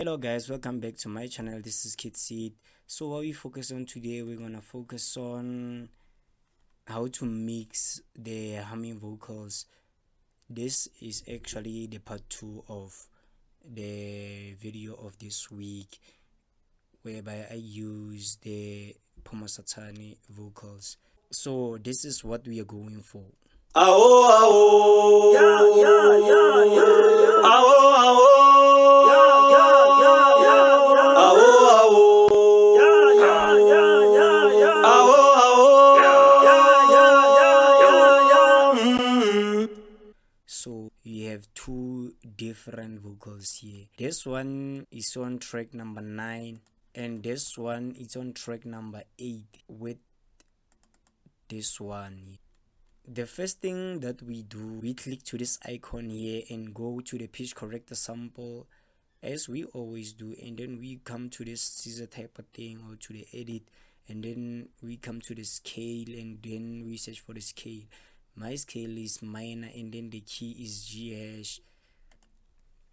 Hello guys, welcome back to my channel. This is Kid Seed. So what we focus on today, we're gonna focus on how to mix the humming vocals. This is actually the part 2 of the video of this week, whereby I use the Pomasatani vocals. So this is what we are going for. So you have two different vocals here. This one is on track number 9 and this one is on track number 8 with this one. The first thing that we do, we click to this icon here and go to the pitch corrector sample as we always do, and then we come to this scissor type of thing or to the edit, and then we come to the scale and then we search for the scale. My scale is minor and then the key is G hash.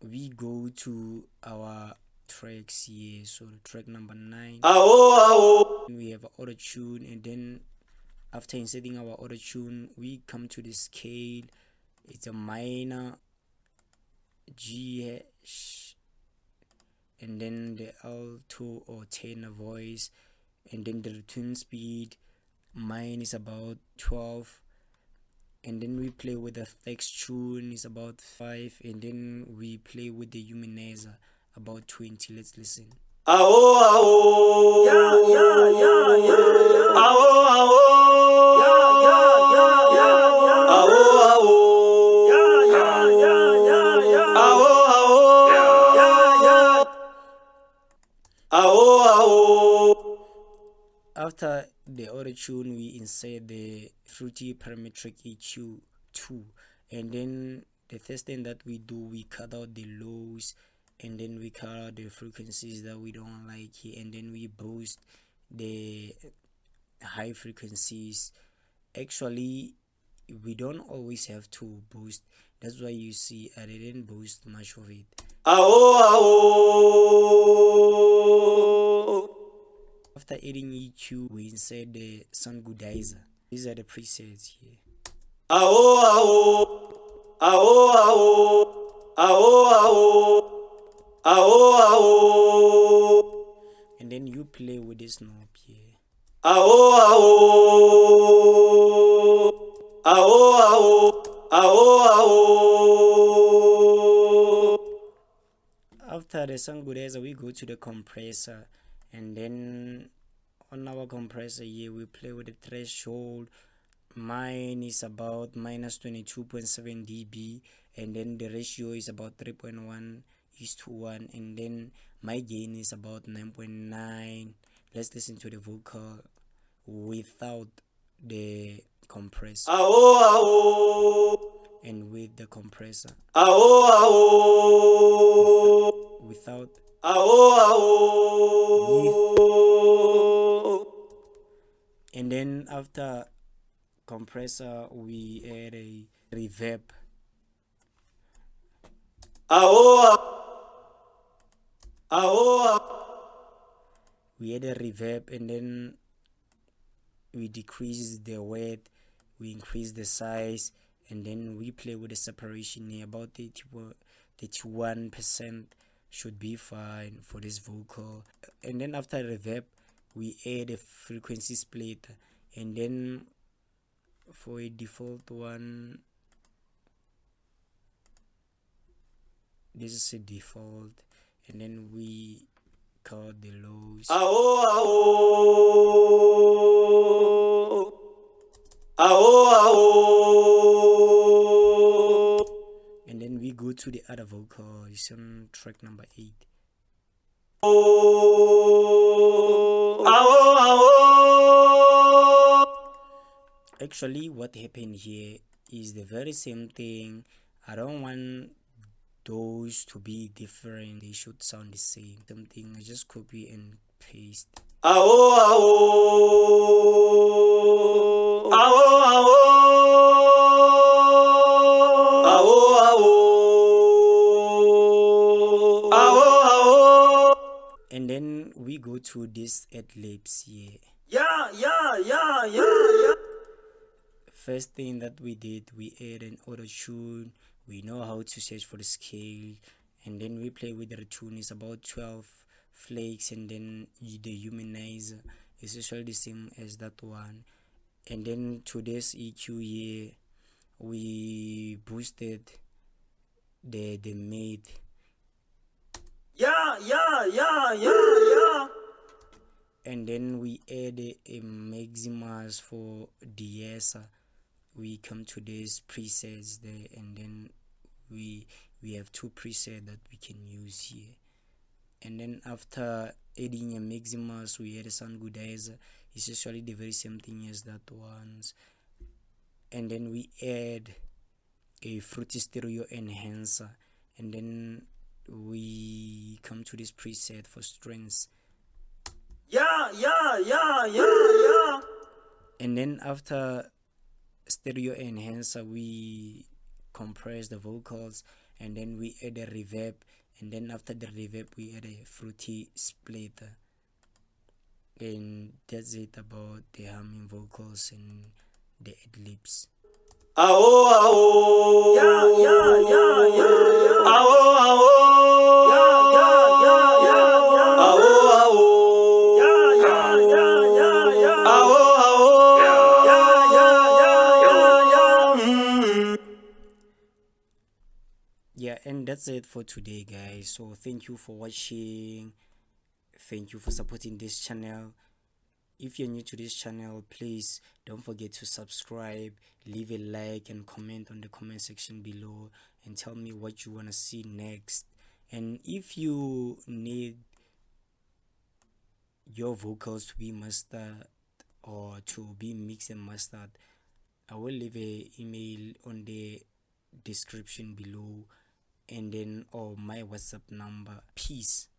We go to our tracks here, so track number 9. We have auto tune, and then after inserting our auto tune, we come to the scale. It's a minor G hash, and then the alto or tenor voice, and then the return speed. Mine is about 12. And then we play with the flex tune is about 5, and then we play with the humanizer about 20. Let's listen. After the auto tune, we insert the fruity parametric EQ 2, and then the first thing that we do, we cut out the lows, and then we cut out the frequencies that we don't like here, and then we boost the high frequencies. Actually, we don't always have to boost. That's why you see I didn't boost much of it. After adding EQ, we insert the sound goodizer. These are the presets here. And then you play with this knob here. After the sound goodizer, we go to the compressor, and then on our compressor here we play with the threshold. Mine is about minus 22.7 dB, and then the ratio is about 3.1:1, and then my gain is about 9.9. Let's listen to the vocal without the compressor and with the compressor. Without and then after compressor we add a reverb. We add a reverb, and then we decrease the width, we increase the size, and then we play with the separation here. About 31% should be fine for this vocal. And then after reverb, we add a frequency split, and then for a default one, this is a default, and then we cut the lows. And then we go to the other vocal. It's on track number 8. Actually, what happened here is the very same thing. I don't want those to be different. They should sound the same. Something I just copy and paste. And then we go to this ad-libs here. First thing that we did, we add an auto tune. We know how to search for the scale, and then we play with the tune. It's about 12 flakes, and then the humanizer is usually the same as that one. And then to this EQ here, we boosted the mid. And then we add a maximus for DS. We come to these presets there, and then we have two presets that we can use here. And then after adding a maximus, we add a sound goodizer. It's usually the very same thing as that ones. And then we add a fruity stereo enhancer, and then we come to this preset for strings. And then after stereo enhancer, we compress the vocals, and then we add a reverb, and then after the reverb we add a fruity splitter. And that's it about the humming vocals and the ad-libs. Yeah, and that's it for today, guys. So thank you for watching. Thank you for supporting this channel. If you're new to this channel, please don't forget to subscribe, leave a like and comment on the comment section below, and tell me what you want to see next. And if you need your vocals to be mastered or to be mixed and mastered, I will leave a email on the description below, and then or my WhatsApp number. Peace.